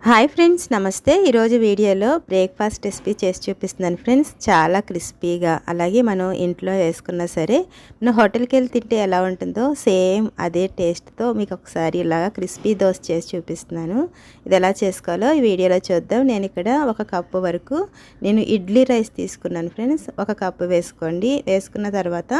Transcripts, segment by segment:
Hi friends, నమస్తే. ఈరోజు వీడియోలో బ్రేక్ఫాస్ట్ రెసిపీ చేసి చూపిస్తున్నాను ఫ్రెండ్స్. చాలా క్రిస్పీగా, అలాగే మనం ఇంట్లో వేసుకున్నా సరే మనం హోటల్కి వెళ్ళి తింటే ఎలా ఉంటుందో సేమ్ అదే టేస్ట్తో మీకు ఒకసారి ఇలాగా క్రిస్పీ దోశ చేసి చూపిస్తున్నాను. ఇది ఎలా చేసుకోవాలో ఈ వీడియోలో చూద్దాం. నేను ఇక్కడ ఒక కప్పు వరకు ఇడ్లీ రైస్ తీసుకున్నాను ఫ్రెండ్స్. ఒక కప్పు వేసుకోండి. వేసుకున్న తర్వాత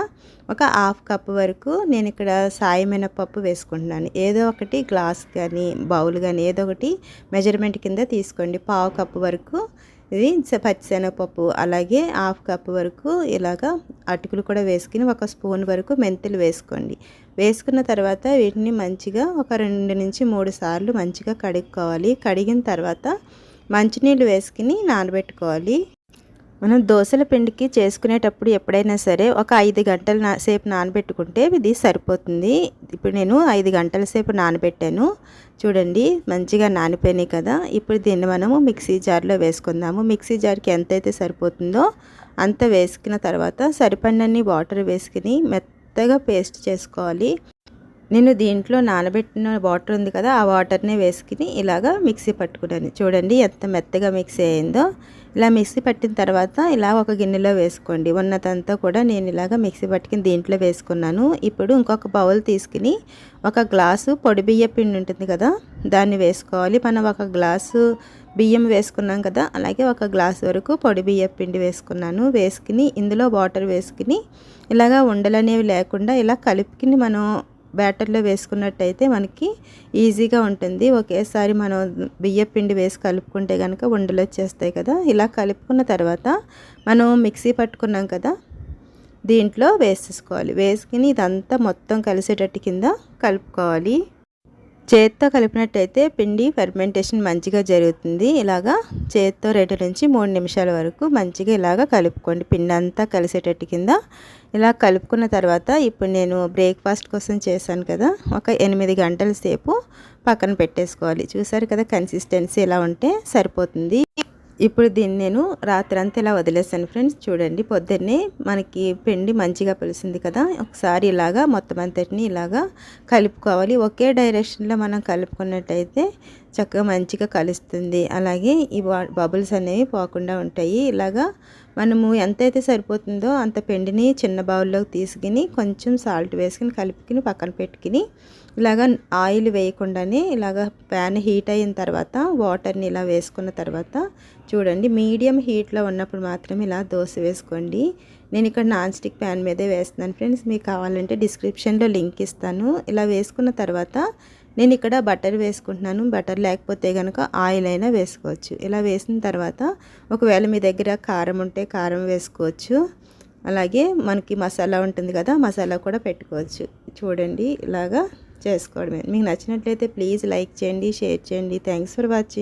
ఒక హాఫ్ కప్పు వరకు నేను ఇక్కడ సాయి మినపప్పు వేసుకుంటున్నాను. ఏదో ఒకటి గ్లాస్ కానీ బౌల్ కానీ ఏదో ఒకటి మెజర్మెంట్ కింద తీసుకోండి. పావు కప్పు వరకు ఇది పచ్చిశనగపప్పు, అలాగే హాఫ్ కప్పు వరకు ఇలాగా అటుకులు కూడా వేసుకుని ఒక స్పూన్ వరకు మెంతులు వేసుకోండి. వేసుకున్న తర్వాత వీటిని మంచిగా ఒక 2 నుంచి 3 సార్లు మంచిగా కడుక్కోవాలి. కడిగిన తర్వాత మంచినీళ్ళు వేసుకుని నానబెట్టుకోవాలి. మనం దోశల పిండికి చేసుకునేటప్పుడు ఎప్పుడైనా సరే ఒక 5 గంటల సేపు నానబెట్టుకుంటే ఇది సరిపోతుంది. ఇప్పుడు నేను 5 గంటల సేపు నానబెట్టాను. చూడండి, మంచిగా నానిపోయినాయి కదా. ఇప్పుడు దీన్ని మనము మిక్సీ జార్లో వేసుకుందాము. మిక్సీ జార్కి ఎంతైతే సరిపోతుందో అంత వేసుకున్న తర్వాత సరిపడినన్ని వాటర్ వేసుకుని మెత్తగా పేస్ట్ చేసుకోవాలి. నేను దీంట్లో నానబెట్టిన వాటర్ ఉంది కదా, ఆ వాటర్ని వేసుకుని ఇలాగా మిక్సీ పట్టుకున్నాను. చూడండి ఎంత మెత్తగా మిక్సీ అయిందో. ఇలా మిక్సీ పట్టిన తర్వాత ఇలా ఒక గిన్నెలో వేసుకోండి. ఉన్నదంతా కూడా నేను ఇలాగ మిక్సీ పట్టుకుని దీంట్లో వేసుకున్నాను. ఇప్పుడు ఇంకొక బౌల్ తీసుకుని ఒక గ్లాసు పొడి బియ్య పిండి ఉంటుంది కదా, దాన్ని వేసుకోవాలి. మనం ఒక గ్లాసు బియ్యం వేసుకున్నాం కదా, అలాగే ఒక గ్లాసు వరకు పొడి బియ్య పిండి వేసుకున్నాను. వేసుకుని ఇందులో వాటర్ వేసుకుని ఇలాగ ఉండలనేవి లేకుండా ఇలా కలుపుకుని మనం బ్యాటర్లో వేసుకున్నట్టయితే మనకి ఈజీగా ఉంటుంది. ఒకేసారి మనం బియ్య పిండి వేసి కలుపుకుంటే కనుక ఉండలు వచ్చేస్తాయి కదా. ఇలా కలుపుకున్న తర్వాత మనం మిక్సీ పట్టుకున్నాం కదా, దీంట్లో వేసేసుకోవాలి. వేసుకుని ఇదంతా మొత్తం కలిసేటట్టు కింద కలుపుకోవాలి. చేత్తో కలిపినట్టయితే పిండి ఫెర్మెంటేషన్ మంచిగా జరుగుతుంది. ఇలాగా చేత్తో 2 నుంచి 3 నిమిషాల వరకు మంచిగా ఇలాగ కలుపుకోండి. పిండి అంతా కలిసేటట్టు కింద ఇలా కలుపుకున్న తర్వాత ఇప్పుడు నేను బ్రేక్ఫాస్ట్ కోసం చేశాను కదా, ఒక 8 గంటల సేపు పక్కన పెట్టేసుకోవాలి. చూసారు కదా, కన్సిస్టెన్సీ ఇలా ఉంటే సరిపోతుంది. ఇప్పుడు దీన్ని నేను రాత్రంతా ఇలా వదిలేసాను ఫ్రెండ్స్. చూడండి, పొద్దున్నే మనకి పిండి మంచిగా పులిసింది కదా. ఒకసారి ఇలాగా మొత్తం అంతటిని ఇలాగా కలుపుకోవాలి. ఒకే డైరెక్షన్లో మనం కలుపుకున్నట్టయితే చక్కగా మంచిగా కలుస్తుంది. అలాగే ఈ బబుల్స్ అనేవి పోకుండా ఉంటాయి. ఇలాగా మనము ఎంతైతే సరిపోతుందో అంత పిండిని చిన్న బౌల్లోకి తీసుకుని కొంచెం సాల్ట్ వేసుకుని కలుపుకుని పక్కన పెట్టుకుని ఇలాగ ఆయిల్ వేయకుండానే ఇలాగ ప్యాన్ హీట్ అయిన తర్వాత వాటర్ని ఇలా వేసుకున్న తర్వాత చూడండి, మీడియం హీట్లో ఉన్నప్పుడు మాత్రమే ఇలా దోశ వేసుకోండి. నేను ఇక్కడ నాన్ స్టిక్ ప్యాన్ మీదే వేస్తున్నాను ఫ్రెండ్స్. మీకు కావాలంటే డిస్క్రిప్షన్లో లింక్ ఇస్తాను. ఇలా వేసుకున్న తర్వాత నేను ఇక్కడ బటర్ వేసుకుంటున్నాను. బటర్ లేకపోతే కనుక ఆయిల్ అయినా వేసుకోవచ్చు. ఇలా వేసిన తర్వాత ఒకవేళ మీ దగ్గర కారం ఉంటే కారం వేసుకోవచ్చు. అలాగే మనకి మసాలా ఉంటుంది కదా, మసాలా కూడా పెట్టుకోవచ్చు. చూడండి, ఇలాగా చేసుకోవడమే. మీకు నచ్చినట్లయితే ప్లీజ్ లైక్ చేయండి, షేర్ చేయండి. Thanks for watching.